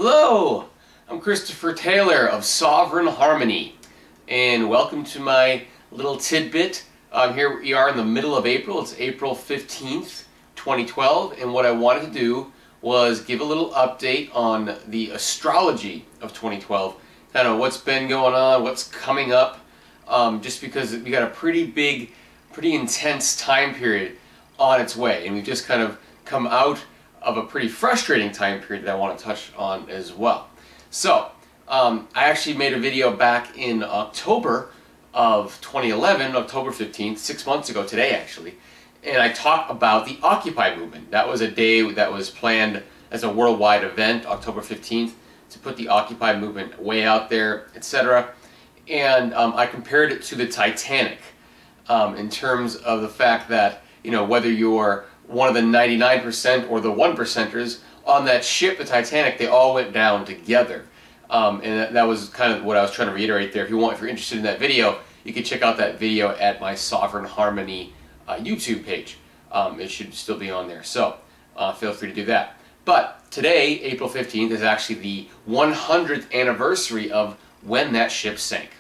Hello, I'm Christopher Taylor of Sovereign Harmony, and welcome to my little tidbit. Here we are in the middle of April. It's April 15th, 2012, and what I wanted to do was give a little update on the astrology of 2012, kind of what's been going on, what's coming up, just because we got a pretty big, pretty intense time period on its way, and we've just kind of come out of a pretty frustrating time period that I want to touch on as well. So, I actually made a video back in October of 2011, October 15th, 6 months ago today actually, and I talked about the Occupy movement. That was a day that was planned as a worldwide event, October 15th, to put the Occupy movement way out there, etc. And I compared it to the Titanic in terms of the fact that, you know, whether you're one of the 99% or the 1%ers on that ship, the Titanic, they all went down together. And that was kind of what I was trying to reiterate there. If you're interested in that video, you can check out that video at my Sovereign Harmony YouTube page. It should still be on there, so feel free to do that. But today, April 15th, is actually the 100th anniversary of when that ship sank.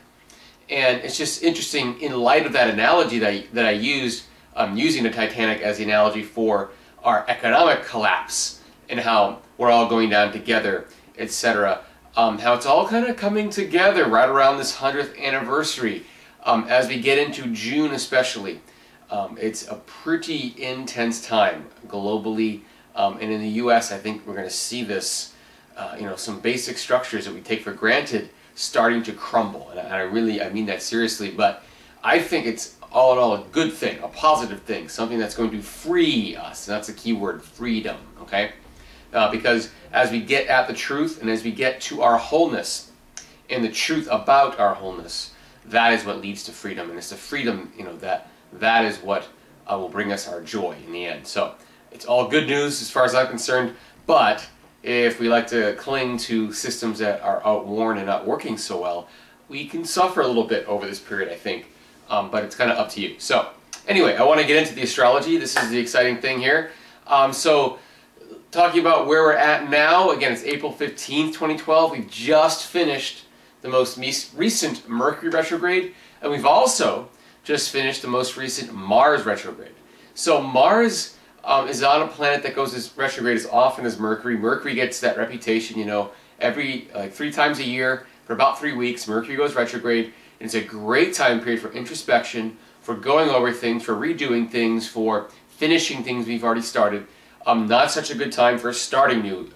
And it's just interesting in light of that analogy that I used, using the Titanic as the analogy for our economic collapse and how we're all going down together, etc. How it's all kind of coming together right around this 100th anniversary. As we get into June especially, it's a pretty intense time globally, and in the US I think we're going to see this, you know, some basic structures that we take for granted starting to crumble. And I mean that seriously, but I think it's all in all a good thing, a positive thing, something that's going to free us. And that's the key word, freedom, okay? Because as we get at the truth and as we get to our wholeness and the truth about our wholeness, that is what leads to freedom. And it's the freedom, you know, that is what will bring us our joy in the end. So it's all good news as far as I'm concerned, but if we like to cling to systems that are outworn and not working so well, we can suffer a little bit over this period, I think. But it's kind of up to you. So anyway, I want to get into the astrology. This is the exciting thing here. So talking about where we're at now, again, it's April 15th, 2012. We've just finished the most recent Mercury retrograde, and we've also just finished the most recent Mars retrograde. So Mars is on a planet that goes as retrograde as often as Mercury. Mercury gets that reputation, you know, every 3 times a year for about 3 weeks. Mercury goes retrograde. It's a great time period for introspection, for going over things, for redoing things, for finishing things we've already started. Not such a good time for starting new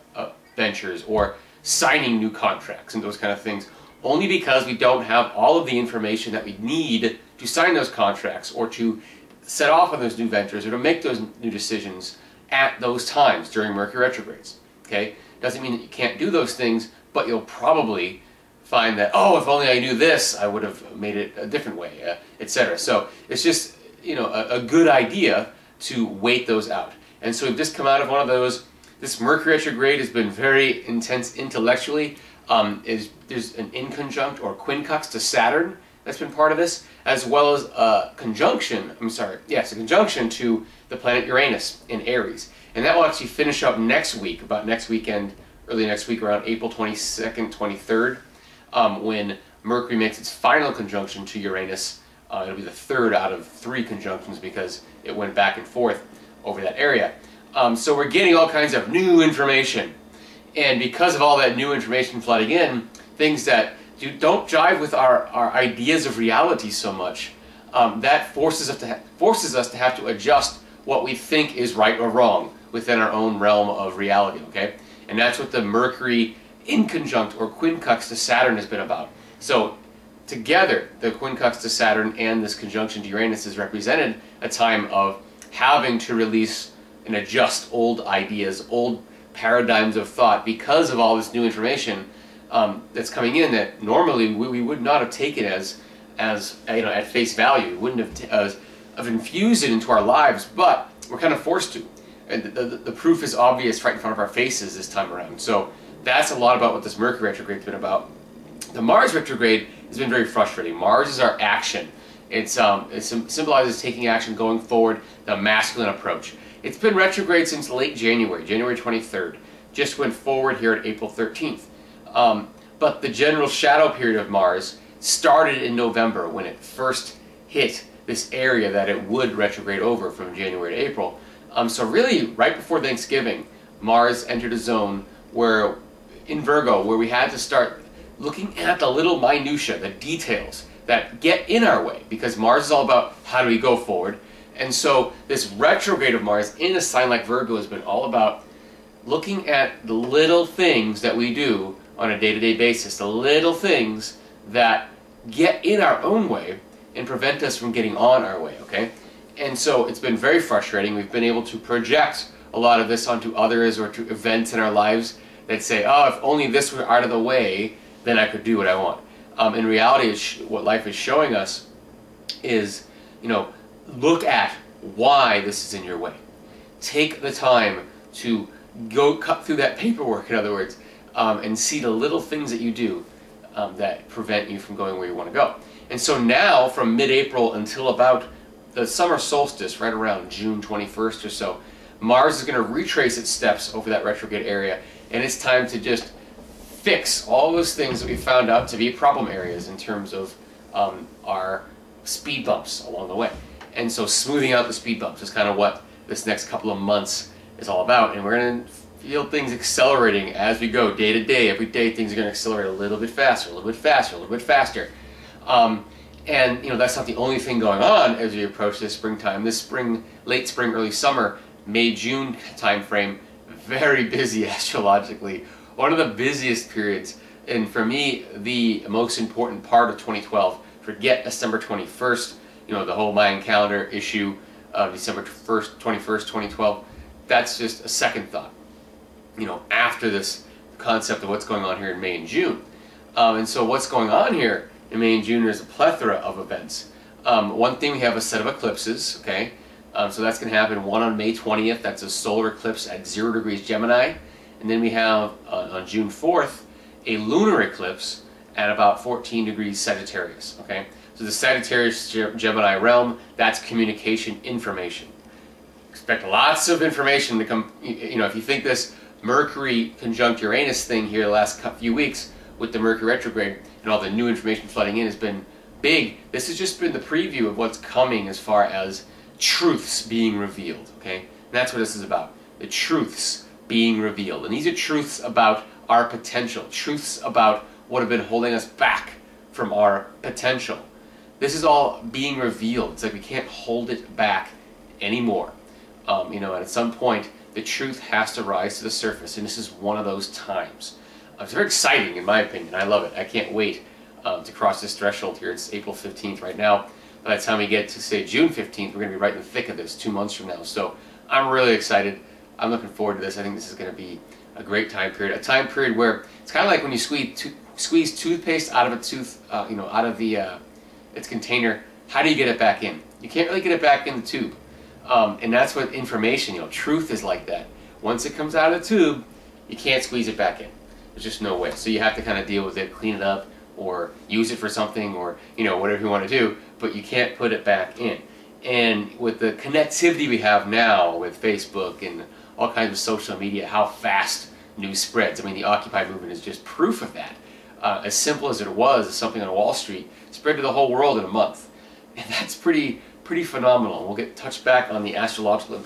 ventures or signing new contracts and those kind of things, only because we don't have all of the information that we need to sign those contracts or to set off on those new ventures or to make those new decisions at those times during Mercury retrogrades. Okay? Doesn't mean that you can't do those things, but you'll probably find that, oh, if only I knew this, I would have made it a different way, etc. So it's just, you know, a good idea to wait those out. And so we've just come out of one of those. This Mercury retrograde has been very intense intellectually. There's an inconjunct or quincux to Saturn that's been part of this, as well as a conjunction, a conjunction to the planet Uranus in Aries. And that will actually finish up next week, about next weekend, early next week, around April 22nd, 23rd. When Mercury makes its final conjunction to Uranus. It'll be the 3rd out of 3 conjunctions because it went back and forth over that area. So we're getting all kinds of new information. And because of all that new information flooding in, things that don't jive with our ideas of reality so much, that forces us to have to adjust what we think is right or wrong within our own realm of reality, okay? And that's what the Mercury inconjunct or quincux to Saturn has been about. So together, the quincux to Saturn and this conjunction to Uranus has represented a time of having to release and adjust old ideas, old paradigms of thought because of all this new information that's coming in that normally we would not have taken as you know, at face value. We wouldn't have infused it into our lives, but we're kind of forced to. And the proof is obvious right in front of our faces this time around. So that's a lot about what this Mercury retrograde has been about. The Mars retrograde has been very frustrating. Mars is our action. It symbolizes taking action, going forward, the masculine approach. It's been retrograde since late January, January 23rd. just went forward here at April 13th. But the general shadow period of Mars started in November when it first hit this area that it would retrograde over from January to April. So really, right before Thanksgiving, Mars entered a zone where, in Virgo, where we had to start looking at the little minutiae, the details that get in our way, because Mars is all about how do we go forward. And so this retrograde of Mars in a sign like Virgo has been all about looking at the little things that we do on a day-to-day basis, the little things that get in our own way and prevent us from getting on our way, okay? And so it's been very frustrating. We've been able to project a lot of this onto others or to events in our lives that say, oh, if only this were out of the way, then I could do what I want. In reality, what life is showing us is, you know, look at why this is in your way. Take the time to go cut through that paperwork, in other words, and see the little things that you do that prevent you from going where you want to go. And so now, from mid-April until about the summer solstice, right around June 21st or so, Mars is going to retrace its steps over that retrograde area, and it's time to just fix all those things that we found out to be problem areas in terms of our speed bumps along the way. And so smoothing out the speed bumps is kind of what this next couple of months is all about. And we're going to feel things accelerating as we go day to day. Every day things are going to accelerate a little bit faster, a little bit faster, a little bit faster. And you know, that's not the only thing going on as we approach this springtime. This spring, late spring, early summer, May-June time frame, very busy astrologically. One of the busiest periods, and for me, the most important part of 2012. Forget December 21st, you know, the whole Mayan calendar issue of December 1st, 21st, 2012. That's just a second thought, you know, after this concept of what's going on here in May and June. And so what's going on here in May and June is a plethora of events. One thing, we have a set of eclipses, okay? So that's going to happen, one on May 20th, that's a solar eclipse at 0 degrees Gemini. And then we have, on June 4th, a lunar eclipse at about 14 degrees Sagittarius, okay? So the Sagittarius Gemini realm, that's communication, information. Expect lots of information to come, you know, if you think this Mercury conjunct Uranus thing here the last few weeks with the Mercury retrograde and all the new information flooding in has been big, this has just been the preview of what's coming as far as truths being revealed, okay? And that's what this is about, the truths being revealed. And these are truths about our potential, truths about what have been holding us back from our potential. This is all being revealed. It's like we can't hold it back anymore. You know, and at some point, the truth has to rise to the surface, and this is one of those times. It's very exciting, in my opinion. I love it. I can't wait to cross this threshold here. It's April 15th right now. By the time we get to, say, June 15th, we're going to be right in the thick of this, 2 months from now. So I'm really excited. I'm looking forward to this. I think this is going to be a great time period. A time period where it's kind of like when you squeeze toothpaste out of a tooth, you know, out of the its container. How do you get it back in? You can't really get it back in the tube. And that's what information, you know, truth is like that. Once it comes out of the tube, you can't squeeze it back in. There's just no way. So you have to kind of deal with it, clean it up, or use it for something, or, you know, whatever you want to do, but you can't put it back in. And with the connectivity we have now with Facebook and all kinds of social media, how fast news spreads. I mean, the Occupy movement is just proof of that. As simple as it was, something on Wall Street spread to the whole world in a month. And that's pretty phenomenal. We'll get touched back on the astrological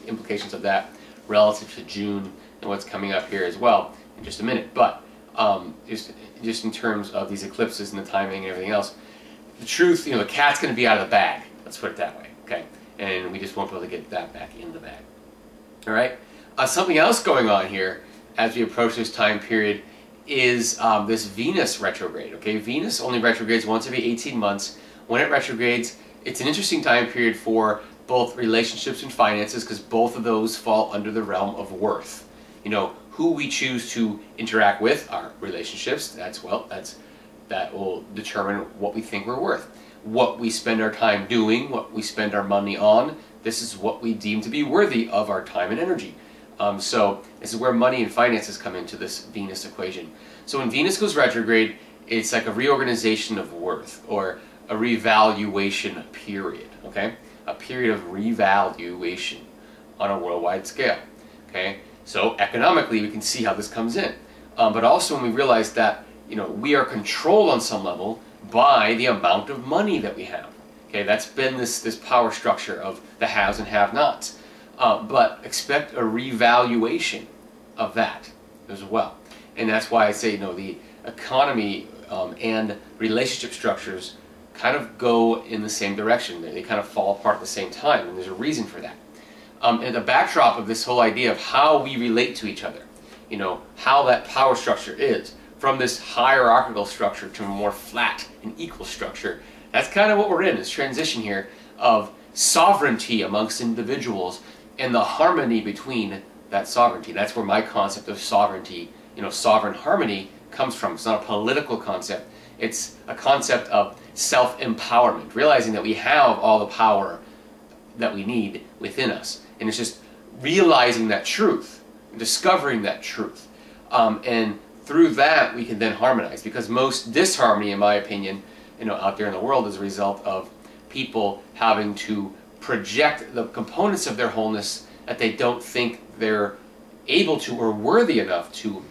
implications of that relative to June and what's coming up here as well in just a minute. But just in terms of these eclipses and the timing and everything else, the truth, you know, the cat's going to be out of the bag. Let's put it that way, okay? And we just won't be able to get that back in the bag. All right? Something else going on here as we approach this time period is this Venus retrograde, okay? Venus only retrogrades once every 18 months. When it retrogrades, it's an interesting time period for both relationships and finances, because both of those fall under the realm of worth. You know, who we choose to interact with, our relationships, that will determine what we think we're worth. What we spend our time doing, what we spend our money on, this is what we deem to be worthy of our time and energy. So this is where money and finances come into this Venus equation. So when Venus goes retrograde, it's like a reorganization of worth, or a revaluation period, okay? A period of revaluation on a worldwide scale, okay? So economically, we can see how this comes in. But also when we realize that, we are controlled on some level by the amount of money that we have. Okay, that's been this power structure of the haves and have-nots. But expect a revaluation of that as well. And that's why I say, the economy and relationship structures kind of go in the same direction. They kind of fall apart at the same time, and there's a reason for that. And the backdrop of this whole idea of how we relate to each other, how that power structure is, from this hierarchical structure to a more flat and equal structure, that's kind of what we're in, this transition here of sovereignty amongst individuals and the harmony between that sovereignty. That's where my concept of sovereignty, sovereign harmony comes from. It's not a political concept. It's a concept of self-empowerment, realizing that we have all the power that we need within us. And it's just realizing that truth, discovering that truth. And through that, we can then harmonize. Because most disharmony, in my opinion, out there in the world is a result of people having to project the components of their wholeness that they don't think they're able to or worthy enough to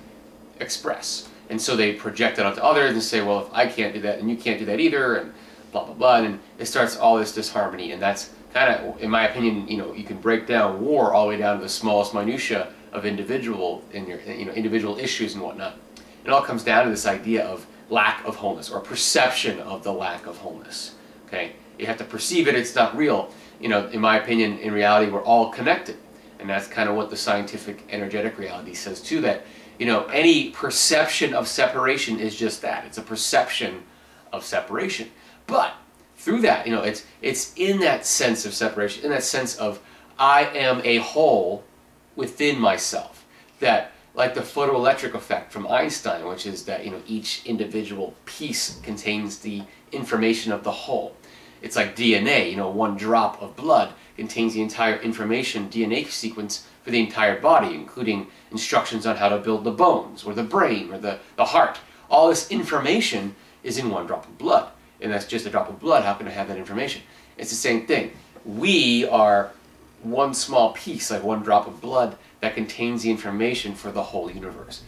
express. And so they project it onto others and say, well, if I can't do that, then you can't do that either, and blah, blah, blah. And it starts all this disharmony. And that's kind of, in my opinion, you can break down war all the way down to the smallest minutia of individual issues and whatnot. It all comes down to this idea of lack of wholeness, or perception of the lack of wholeness. Okay, you have to perceive it. It's not real. In my opinion, in reality, we're all connected, and that's kind of what the scientific energetic reality says too. That any perception of separation is just that. It's a perception of separation. But through that, it's in that sense of separation, in that sense of I am a whole within myself. That, like the photoelectric effect from Einstein, which is that each individual piece contains the information of the whole. It's like DNA. One drop of blood contains the entire information DNA sequence for the entire body, including instructions on how to build the bones, or the brain, or the heart. All this information is in one drop of blood. And that's just a drop of blood. How can I have that information? It's the same thing. We are one small piece, like one drop of blood, that contains the information for the whole universe.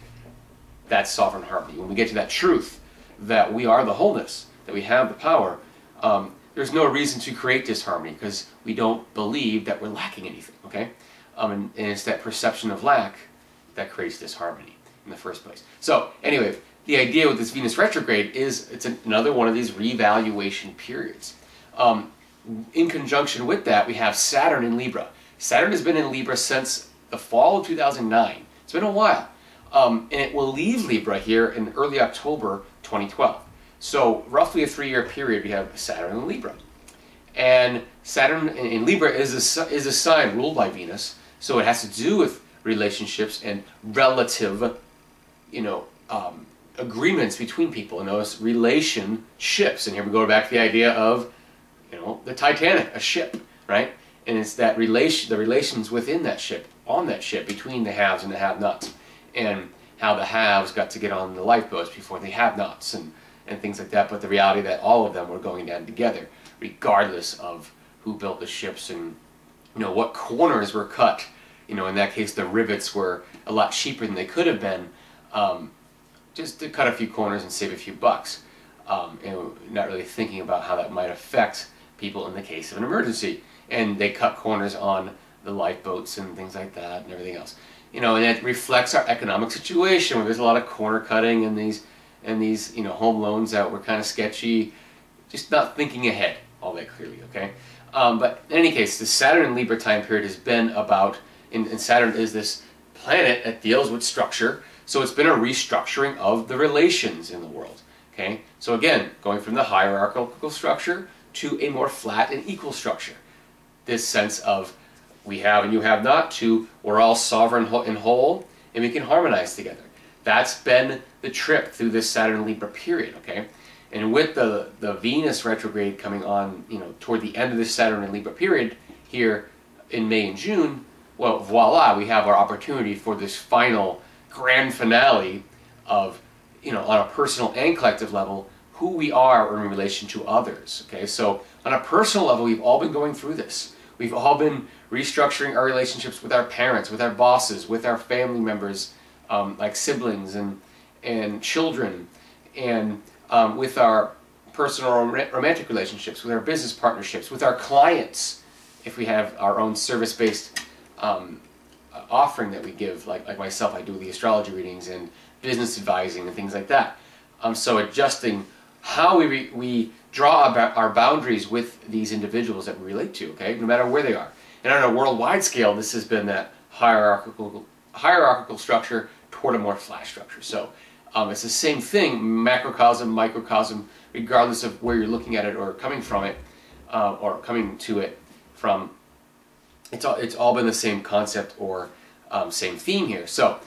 That's sovereign harmony. When we get to that truth, that we are the wholeness, that we have the power, there's no reason to create disharmony, because we don't believe that we're lacking anything, okay? And it's that perception of lack that creates disharmony in the first place. So, anyway, the idea with this Venus retrograde is it's another one of these revaluation periods. In conjunction with that, we have Saturn in Libra. Saturn has been in Libra since the fall of 2009. It's been a while. And it will leave Libra here in early October 2012. So roughly a 3-year period, we have Saturn in Libra. And Saturn in Libra is a sign ruled by Venus, so it has to do with relationships and relative, agreements between people. Notice relationships, and here we go back to the idea of, the Titanic, a ship, right? And it's that the relations within that ship, on that ship, between the haves and the have-nots, and how the haves got to get on the lifeboats before the have-nots, and things like that. But the reality that all of them were going down together, regardless of who built the ships and what corners were cut. In that case, the rivets were a lot cheaper than they could have been, just to cut a few corners and save a few bucks, and not really thinking about how that might affect people in the case of an emergency. And they cut corners on the lifeboats and things like that and everything else. And it reflects our economic situation, where there's a lot of corner cutting and these home loans that were kind of sketchy, just not thinking ahead all that clearly, okay? But in any case, the Saturn in Libra time period has been about, and Saturn is this planet that deals with structure, so it's been a restructuring of the relations in the world, okay? So again, going from the hierarchical structure to a more flat and equal structure. This sense of we have and you have not, to we're all sovereign and whole, and we can harmonize together. That's been the trip through this Saturn Libra period, okay? And with the Venus retrograde coming on, toward the end of this Saturn and Libra period here in May and June, well, voila, we have our opportunity for this final grand finale of, on a personal and collective level, who we are in relation to others, okay? So on a personal level, we've all been going through this. We've all been restructuring our relationships with our parents, with our bosses, with our family members, like siblings and children, and with our personal romantic relationships, with our business partnerships, with our clients, if we have our own service-based offering that we give, like myself, I do the astrology readings and business advising and things like that. So adjusting how we draw our boundaries with these individuals that we relate to, okay, no matter where they are. And on a worldwide scale, this has been that hierarchical structure toward a more flat structure. So it's the same thing, macrocosm, microcosm, regardless of where you're looking at it or coming from it, or coming to it from. It's all been the same concept or same theme here. So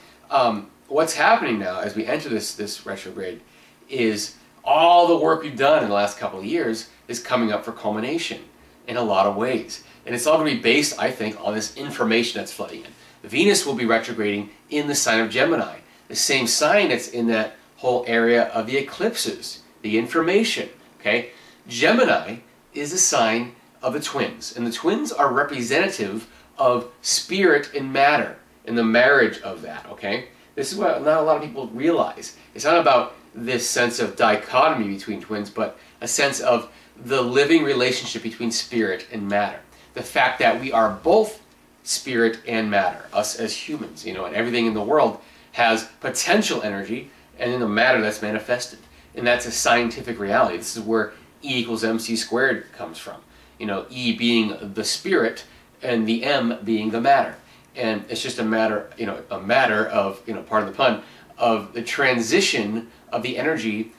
what's happening now as we enter this retrograde is all the work we've done in the last couple of years is coming up for culmination in a lot of ways. And it's all going to be based, I think, on this information that's flooding in. Venus will be retrograding in the sign of Gemini, the same sign that's in that whole area of the eclipses, the information, okay? Gemini is a sign of the twins, and the twins are representative of spirit and matter, and the marriage of that, okay? This is what not a lot of people realize. It's not about this sense of dichotomy between twins, but a sense of the living relationship between spirit and matter. The fact that we are both spirit and matter, us as humans, you know, and everything in the world has potential energy and then the matter that's manifested. And that's a scientific reality. This is where E equals MC squared comes from. You know, E being the spirit and the M being the matter. And it's just a matter, you know, of, you know, pardon the pun, of the transition of the energy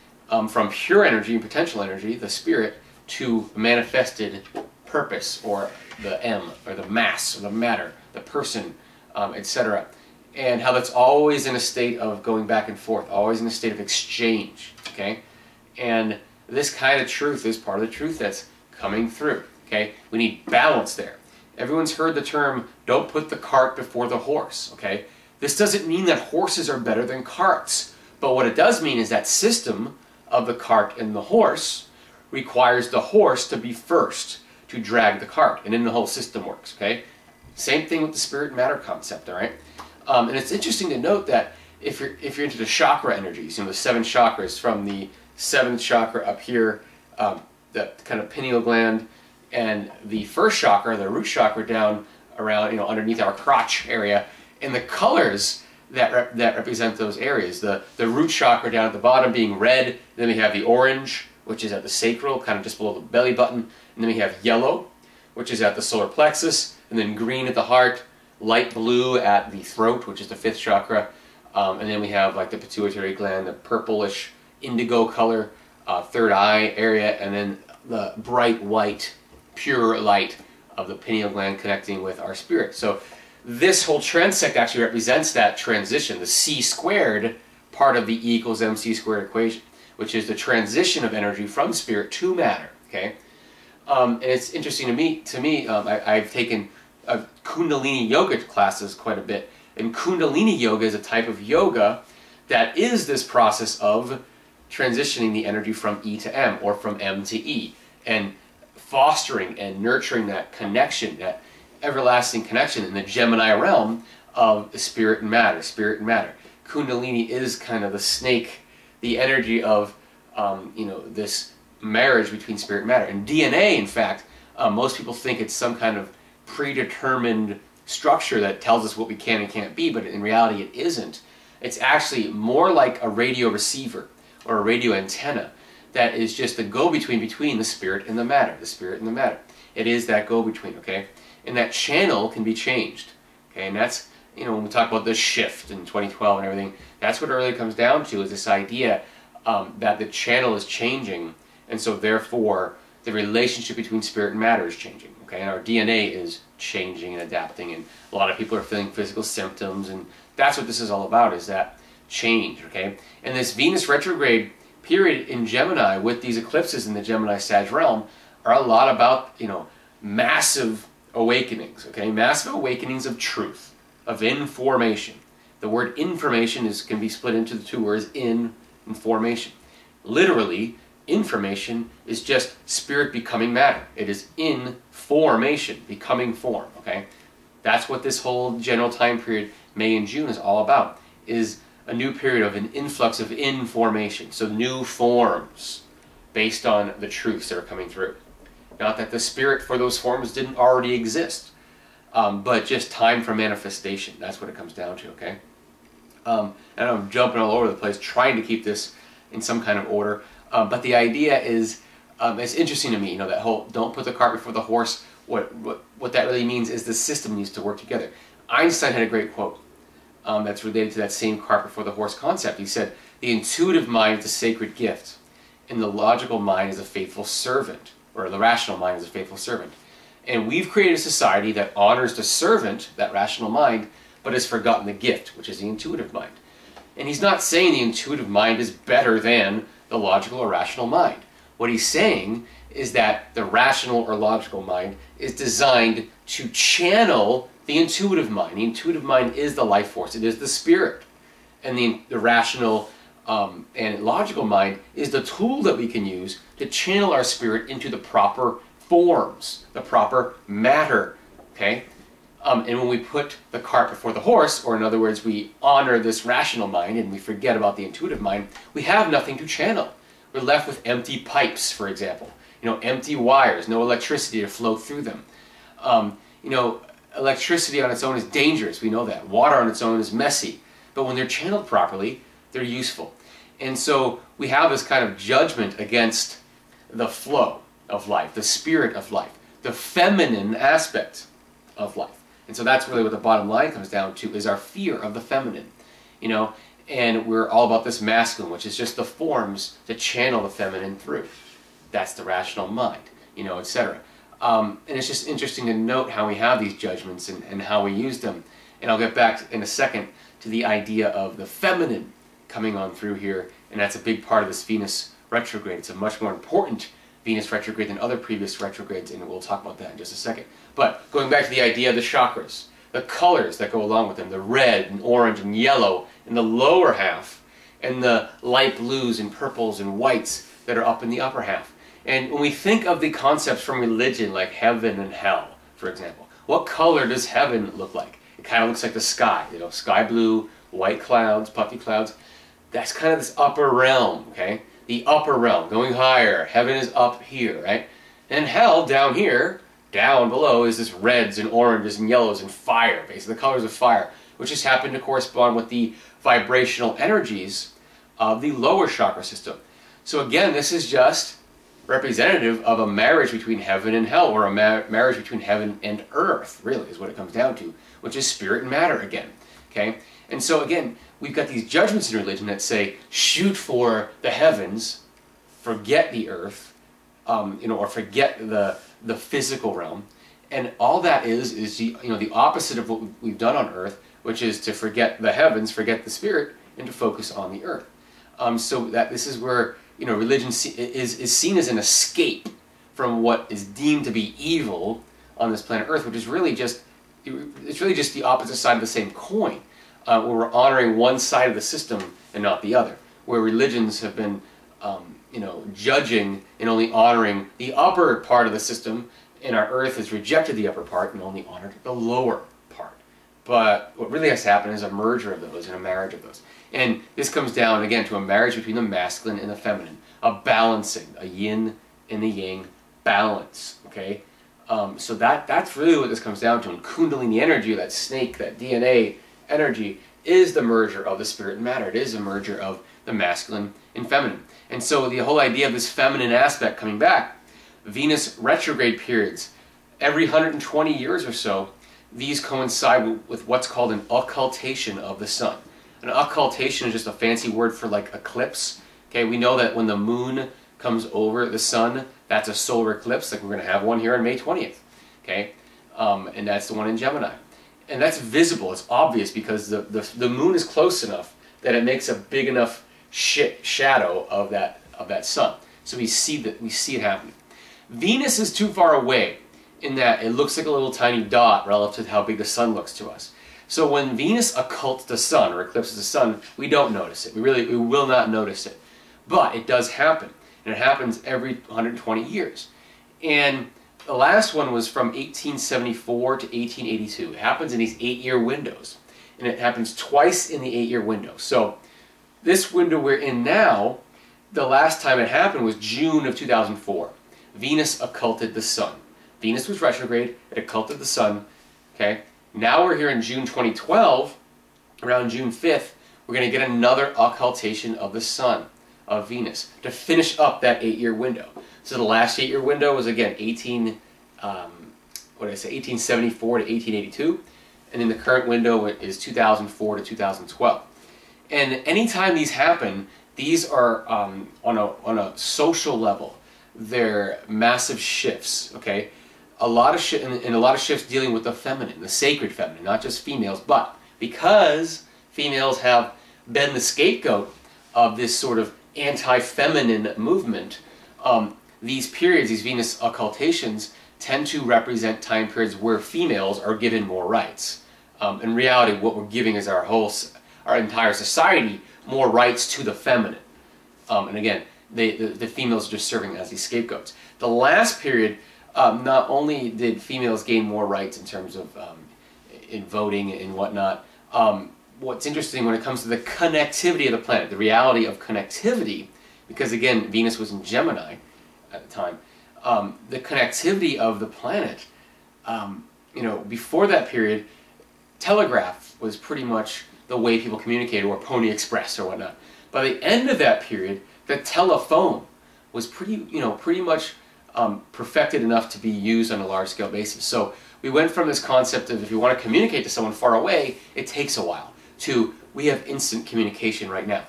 from pure energy and potential energy, the spirit, to manifested purpose, or the M, or the mass, or the matter, the person, etc. And how that's always in a state of going back and forth, always in a state of exchange, okay? And this kind of truth is part of the truth that's coming through, okay? We need balance there. Everyone's heard the term, don't put the cart before the horse, okay? This doesn't mean that horses are better than carts, but what it does mean is that system of the cart and the horse requires the horse to be first to drag the cart, and then the whole system works, okay? Same thing with the spirit and matter concept, all right? And it's interesting to note that if you're into the chakra energies, you know, the 7 chakras, from the 7th chakra up here, the kind of pineal gland, and the first chakra, the root chakra, down around, you know, underneath our crotch area, and the colors that represent those areas. The root chakra down at the bottom being red, then we have the orange, which is at the sacral, kind of just below the belly button, and then we have yellow, which is at the solar plexus, and then green at the heart, light blue at the throat, which is the 5th chakra, and then we have like the pituitary gland, the purplish indigo color, 3rd eye area, and then the bright white, pure light of the pineal gland connecting with our spirit. So this whole transect actually represents that transition, the C squared part of the E equals MC squared equation, which is the transition of energy from spirit to matter, okay? And it's interesting to me, I've taken Kundalini yoga classes quite a bit, and Kundalini yoga is a type of yoga that is this process of transitioning the energy from E to M, or from M to E, and fostering and nurturing that connection, that everlasting connection in the Gemini realm of the spirit and matter, Kundalini is kind of the snake, the energy of, you know, this marriage between spirit and matter. And DNA, in fact, most people think it's some kind of predetermined structure that tells us what we can and can't be, but in reality it isn't. It's actually more like a radio receiver or a radio antenna that is just the go-between between the spirit and the matter, It is that go-between, okay? And that channel can be changed, okay? And that's, you know, when we talk about the shift in 2012 and everything, that's what it really comes down to, is this idea that the channel is changing, and so therefore the relationship between spirit and matter is changing, okay? And our DNA is changing and adapting, and a lot of people are feeling physical symptoms, and that's what this is all about, is that change, okay? And this Venus retrograde period in Gemini with these eclipses in the Gemini-Sag realm are a lot about, you know, massive awakenings, okay? Massive awakenings of truth, of information. The word information can be split into the 2 words, in and formation. Literally, Information is just spirit becoming matter. It is information, becoming form, okay? That's what this whole general time period, May and June, is all about, is a new period of an influx of information. So new forms based on the truths that are coming through. Not that the spirit for those forms didn't already exist, but just time for manifestation. That's what it comes down to, okay? And I'm jumping all over the place trying to keep this in some kind of order. But the idea is, it's interesting to me, you know, that whole don't put the cart before the horse. What that really means is the system needs to work together. Einstein had a great quote that's related to that same cart before the horse concept. He said, the intuitive mind is a sacred gift, and the logical mind is a faithful servant, or the rational mind is a faithful servant. And we've created a society that honors the servant, that rational mind, but has forgotten the gift, which is the intuitive mind. And he's not saying the intuitive mind is better than the logical or rational mind. What he's saying is that the rational or logical mind is designed to channel the intuitive mind. The intuitive mind is the life force. It is the spirit. And the rational and logical mind is the tool that we can use to channel our spirit into the proper forms, the proper matter, okay? And when we put the cart before the horse, or in other words, we honor this rational mind and we forget about the intuitive mind, we have nothing to channel. We're left with empty pipes, for example. You know, empty wires, no electricity to flow through them. You know, electricity on its own is dangerous, we know that. Water on its own is messy. But when they're channeled properly, they're useful. And so we have this kind of judgment against the flow of life, the spirit of life, the feminine aspect of life. And so that's really what the bottom line comes down to, is our fear of the feminine. You know, and we're all about this masculine, which is just the forms to channel the feminine through. That's the rational mind, you know, etc. And it's just interesting to note how we have these judgments and how we use them. And I'll get back in a second to the idea of the feminine coming on through here, and that's a big part of this Venus retrograde. It's a much more important Venus retrograde than other previous retrogrades, and we'll talk about that in just a second. But going back to the idea of the chakras, the colors that go along with them, the red and orange and yellow in the lower half, and the light blues and purples and whites that are up in the upper half. And when we think of the concepts from religion, like heaven and hell, for example, what color does heaven look like? It kind of looks like the sky, you know, sky blue, white clouds, puffy clouds. That's kind of this upper realm, okay? The upper realm, going higher. Heaven is up here, right? And hell, down here, down below, is this reds and oranges and yellows and fire, basically the colors of fire, which just happen to correspond with the vibrational energies of the lower chakra system. So again, this is just representative of a marriage between heaven and hell, or a marriage between heaven and earth, really, is what it comes down to, which is spirit and matter again, okay? And so again, we've got these judgments in religion that say, shoot for the heavens, forget the earth, you know, or forget the physical realm. And all that is the, you know, the opposite of what we've done on earth, which is to forget the heavens, forget the spirit, and to focus on the earth. So that this is where, you know, religion is seen as an escape from what is deemed to be evil on this planet Earth, which is really just, it's really just the opposite side of the same coin. Where we're honoring one side of the system and not the other, where religions have been, you know, judging and only honoring the upper part of the system, and our earth has rejected the upper part and only honored the lower part. But what really has to happen is a merger of those and a marriage of those. And this comes down, again, to a marriage between the masculine and the feminine, a balancing, a yin and the yang balance, okay? So that's really what this comes down to. And Kundalini energy, that snake, that DNA energy, is the merger of the spirit and matter. It is a merger of the masculine and feminine. And so the whole idea of this feminine aspect coming back, Venus retrograde periods, every 120 years or so, these coincide with what's called an occultation of the sun. An occultation is just a fancy word for like eclipse. Okay, we know that when the moon comes over the sun, that's a solar eclipse, like we're going to have one here on May 20th. Okay, and that's the one in Gemini. And that's visible, it's obvious, because the moon is close enough that it makes a big enough shadow of that sun. So we see it happening. Venus is too far away in that it looks like a little tiny dot relative to how big the sun looks to us. So when Venus occults the sun or eclipses the sun, we don't notice it. We will not notice it. But it does happen. And it happens every 120 years. And the last one was from 1874 to 1882. It happens in these 8-year windows. And it happens twice in the 8-year window. So this window we're in now, the last time it happened was June of 2004. Venus occulted the sun. Venus was retrograde, it occulted the sun. Okay. Now we're here in June 2012, around June 5th, we're going to get another occultation of the sun, of Venus, to finish up that 8-year window. So the last 8-year window was, again, 1874 to 1882, and then the current window is 2004 to 2012. And anytime these happen, these are on a social level, they're massive shifts. Okay, a lot of shifts dealing with the feminine, the sacred feminine, not just females, but because females have been the scapegoat of this sort of anti-feminine movement, these periods, these Venus occultations, tend to represent time periods where females are given more rights. In reality, what we're giving is our entire society more rights to the feminine. And again, the females are just serving as these scapegoats. The last period, not only did females gain more rights in terms of in voting and whatnot, what's interesting when it comes to the connectivity of the planet, the reality of connectivity, because again, Venus was in Gemini at the time, the connectivity of the planet, before that period, telegraph was pretty much the way people communicated, or Pony Express or whatnot. By the end of that period, the telephone was pretty much perfected enough to be used on a large-scale basis. So we went from this concept of if you want to communicate to someone far away, it takes a while, to we have instant communication right now.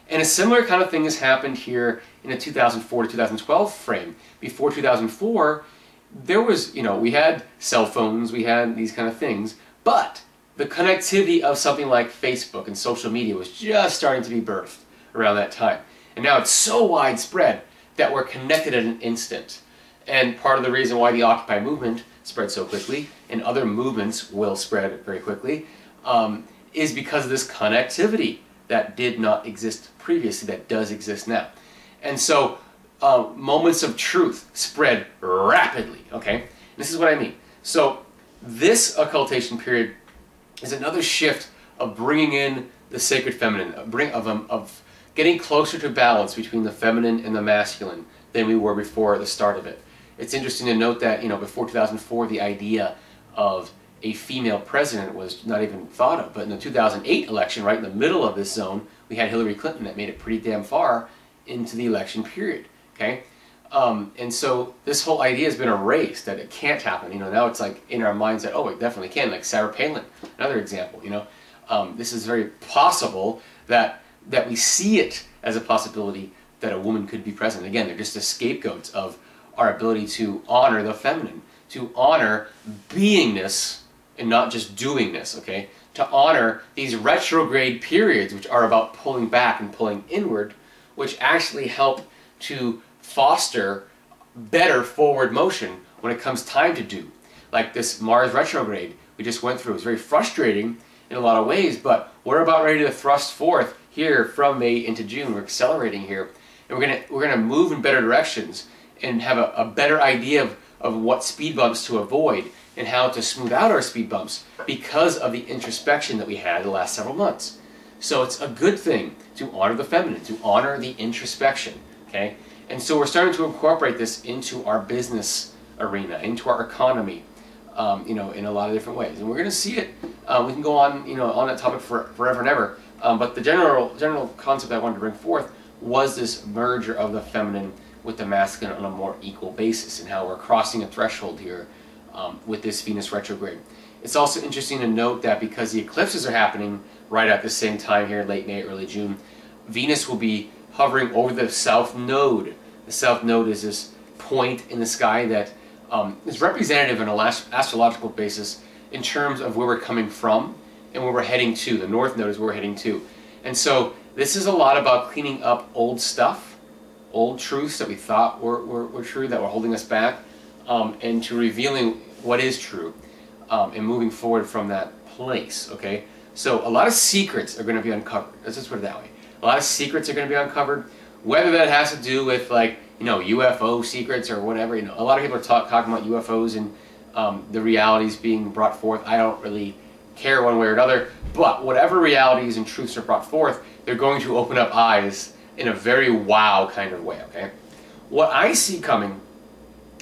And a similar kind of thing has happened here in a 2004 to 2012 frame. Before 2004, there was, we had cell phones, we had these kind of things, but the connectivity of something like Facebook and social media was just starting to be birthed around that time. And now it's so widespread that we're connected at an instant. And part of the reason why the Occupy movement spread so quickly, and other movements will spread very quickly, is because of this connectivity that did not exist previously, that does exist now. And so moments of truth spread rapidly, okay? And this is what I mean. So this occultation period is another shift of bringing in the sacred feminine, of getting closer to balance between the feminine and the masculine than we were before the start of it. It's interesting to note that, before 2004, the idea of a female president was not even thought of. But in the 2008 election, right in the middle of this zone, we had Hillary Clinton that made it pretty damn far into the election period, okay? And so this whole idea has been erased, that it can't happen. Now it's like in our minds that, oh, it definitely can, like Sarah Palin, another example, This is very possible that we see it as a possibility that a woman could be president. Again, they're just the scapegoats of our ability to honor the feminine, to honor beingness and not just doingness, okay? To honor these retrograde periods, which are about pulling back and pulling inward, which actually help to foster better forward motion when it comes time to do. Like this Mars retrograde we just went through. It was very frustrating in a lot of ways, but we're about ready to thrust forth here from May into June. We're accelerating here, and we're gonna move in better directions and have a better idea of what speed bumps to avoid and how to smooth out our speed bumps because of the introspection that we had the last several months. So it's a good thing to honor the feminine, to honor the introspection, okay? And so we're starting to incorporate this into our business arena, into our economy, in a lot of different ways. And we're going to see it. We can go on, on that topic forever and ever. But the general concept I wanted to bring forth was this merger of the feminine with the masculine on a more equal basis, and how we're crossing a threshold here with this Venus retrograde. It's also interesting to note that because the eclipses are happening right at the same time here, late May, early June, Venus will be hovering over the South Node. The South Node is this point in the sky that is representative on an astrological basis in terms of where we're coming from and where we're heading to. The North Node is where we're heading to. And so this is a lot about cleaning up old stuff, old truths that we thought were true, that were holding us back, and to revealing what is true, and moving forward from that place, okay? So a lot of secrets are going to be uncovered. Let's just put it that way. A lot of secrets are going to be uncovered. Whether that has to do with, like, you know, UFO secrets or whatever, you know, a lot of people are talking about UFOs and the realities being brought forth. I don't really care one way or another, but whatever realities and truths are brought forth, they're going to open up eyes in a very wow kind of way, okay? What I see coming,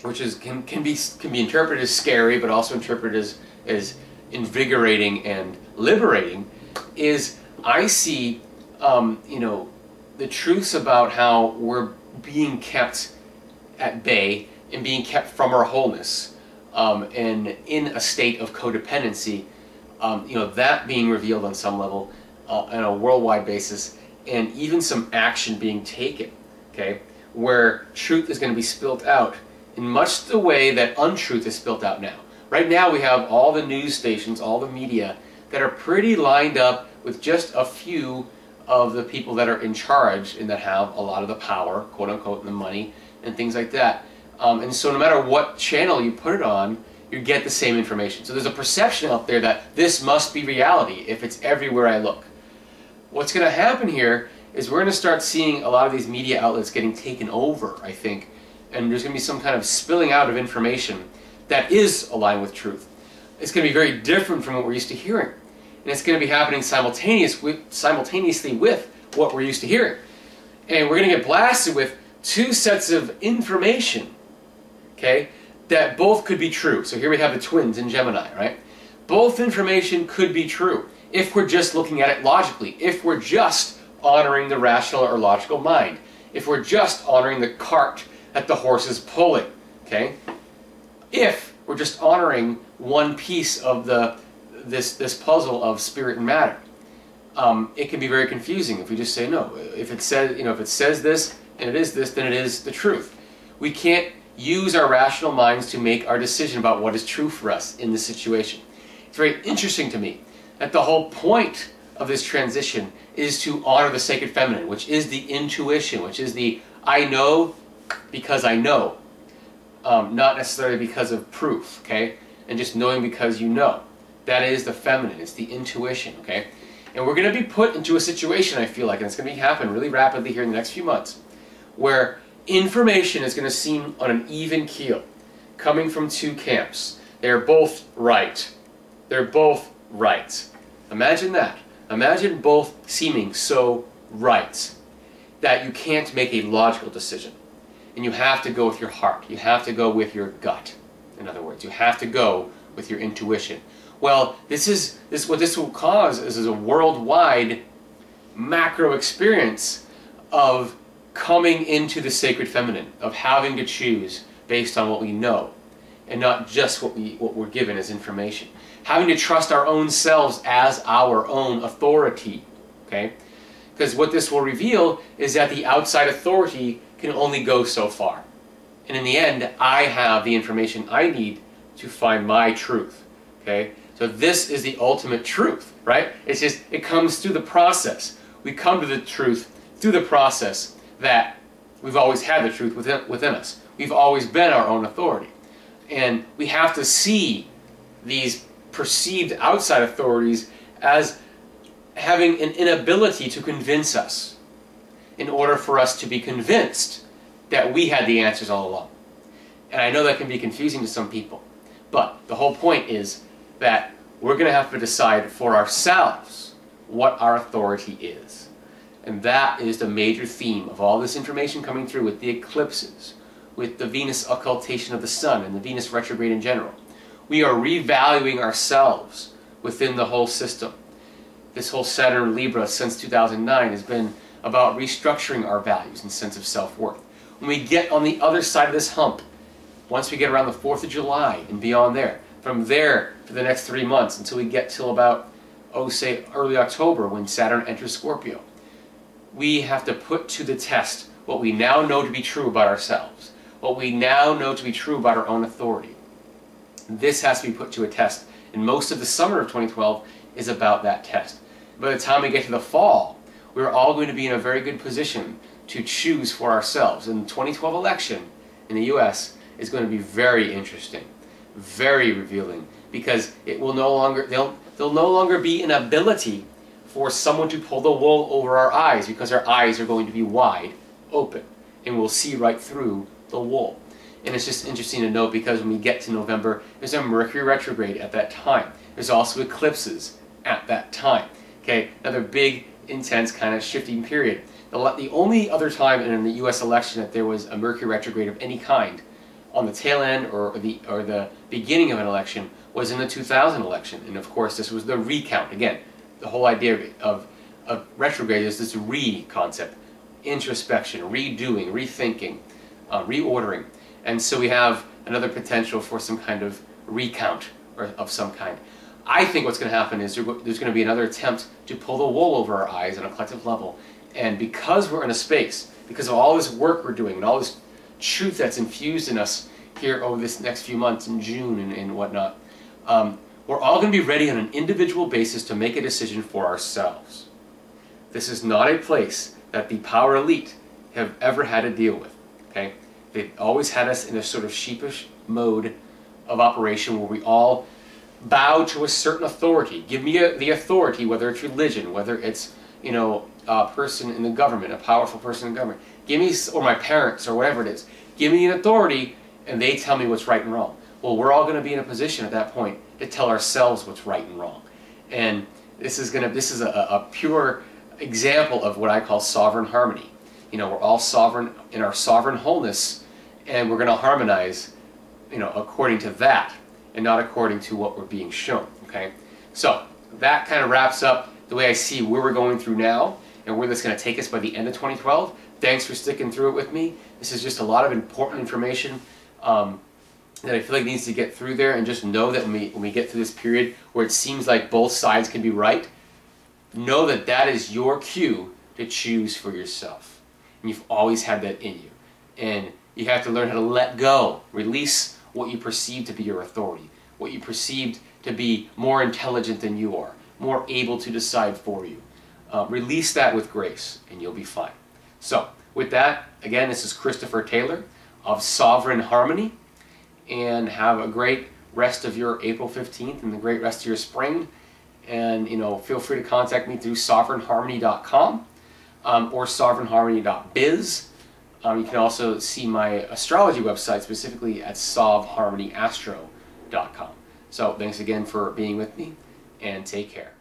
which is can be interpreted as scary, but also interpreted as invigorating and liberating, is I see, you know, the truths about how we're being kept at bay and being kept from our wholeness, and in a state of codependency, you know, that being revealed on some level, on a worldwide basis, and even some action being taken, okay, where truth is going to be spilt out in much the way that untruth is spilt out now. Right now we have all the news stations, all the media that are pretty lined up with just a few of the people that are in charge and that have a lot of the power, quote unquote, and the money and things like that. And so no matter what channel you put it on, you get the same information. So there's a perception out there that this must be reality if it's everywhere I look. What's going to happen here is we're going to start seeing a lot of these media outlets getting taken over, I think, and there's going to be some kind of spilling out of information that is aligned with truth. It's going to be very different from what we're used to hearing. And it's going to be happening simultaneously with what we're used to hearing. And we're going to get blasted with two sets of information, okay, that both could be true. So here we have the twins in Gemini, right? Both information could be true if we're just looking at it logically, if we're just honoring the rational or logical mind, if we're just honoring the cart that the horse is pulling, okay? If we're just honoring one piece of this puzzle of spirit and matter, it can be very confusing if we just say no. If it says, you know, if it says this and it is this, then it is the truth. We can't use our rational minds to make our decision about what is true for us in this situation. It's very interesting to me that the whole point of this transition is to honor the sacred feminine, which is the intuition, which is the I know because I know, not necessarily because of proof, okay? And just knowing because you know. That is the feminine, it's the intuition, okay? And we're going to be put into a situation, I feel like, and it's going to happen really rapidly here in the next few months, where information is going to seem on an even keel, coming from two camps. They're both right. They're both right. Imagine that. Imagine both seeming so right that you can't make a logical decision. And you have to go with your heart. You have to go with your gut. In other words, you have to go with your intuition. Well, what this will cause is a worldwide macro experience of coming into the sacred feminine, of having to choose based on what we know, and not just what we're given as information. Having to trust our own selves as our own authority, okay? Because what this will reveal is that the outside authority can only go so far. And in the end, I have the information I need to find my truth, okay? So this is the ultimate truth, right? It's just, it comes through the process. We come to the truth through the process that we've always had the truth within us. We've always been our own authority. And we have to see these perceived outside authorities as having an inability to convince us in order for us to be convinced that we had the answers all along. And I know that can be confusing to some people, but the whole point is that we're going to have to decide for ourselves what our authority is. And that is the major theme of all this information coming through with the eclipses, with the Venus occultation of the sun and the Venus retrograde in general. We are revaluing ourselves within the whole system. This whole Saturn Libra since 2009 has been about restructuring our values and sense of self-worth. When we get on the other side of this hump, once we get around the 4th of July and beyond there, from there for the next 3 months until we get till about, say early October when Saturn enters Scorpio, we have to put to the test what we now know to be true about ourselves, what we now know to be true about our own authority. This has to be put to a test, and most of the summer of 2012 is about that test. By the time we get to the fall, we're all going to be in a very good position to choose for ourselves. And the 2012 election in the US is going to be very interesting, very revealing, because it will no longer, there'll no longer be an ability for someone to pull the wool over our eyes, because our eyes are going to be wide open, and we'll see right through the wool. And it's just interesting to note because when we get to November, there's a Mercury retrograde at that time. There's also eclipses at that time. Okay, another big, intense kind of shifting period. The only other time in the U.S. election that there was a Mercury retrograde of any kind on the tail end or the beginning of an election was in the 2000 election. And of course, this was the recount. Again, the whole idea of retrograde is this re-concept, introspection, redoing, rethinking, reordering. And so we have another potential for some kind of recount or of some kind. I think what's going to happen is there's going to be another attempt to pull the wool over our eyes on a collective level. And because we're in a space, because of all this work we're doing and all this truth that's infused in us here over this next few months in June and whatnot, we're all going to be ready on an individual basis to make a decision for ourselves. This is not a place that the power elite have ever had to deal with. Okay? They've always had us in a sort of sheepish mode of operation where we all bow to a certain authority. Give me the authority, whether it's religion, whether it's, you know, a person in the government, a powerful person in government. Give me, or my parents, or whatever it is. Give me an authority, and they tell me what's right and wrong. Well, we're all going to be in a position at that point to tell ourselves what's right and wrong. And this is a pure example of what I call sovereign harmony. You know, we're all sovereign in our sovereign wholeness, and we're going to harmonize, you know, according to that, and not according to what we're being shown. Okay, so that kind of wraps up the way I see where we're going through now and where that's going to take us by the end of 2012. Thanks for sticking through it with me. This is just a lot of important information that I feel like needs to get through there, and just know that when we get through this period where it seems like both sides can be right, know that that is your cue to choose for yourself. And you've always had that in you. And you have to learn how to let go, release what you perceive to be your authority, what you perceived to be more intelligent than you are, more able to decide for you. Release that with grace, and you'll be fine. So, with that, again, this is Christopher Taylor of Sovereign Harmony, and have a great rest of your April 15th and the great rest of your spring. And, you know, feel free to contact me through sovereignharmony.com or sovereignharmony.biz. You can also see my astrology website specifically at sovharmonyastro.com. So thanks again for being with me, and take care.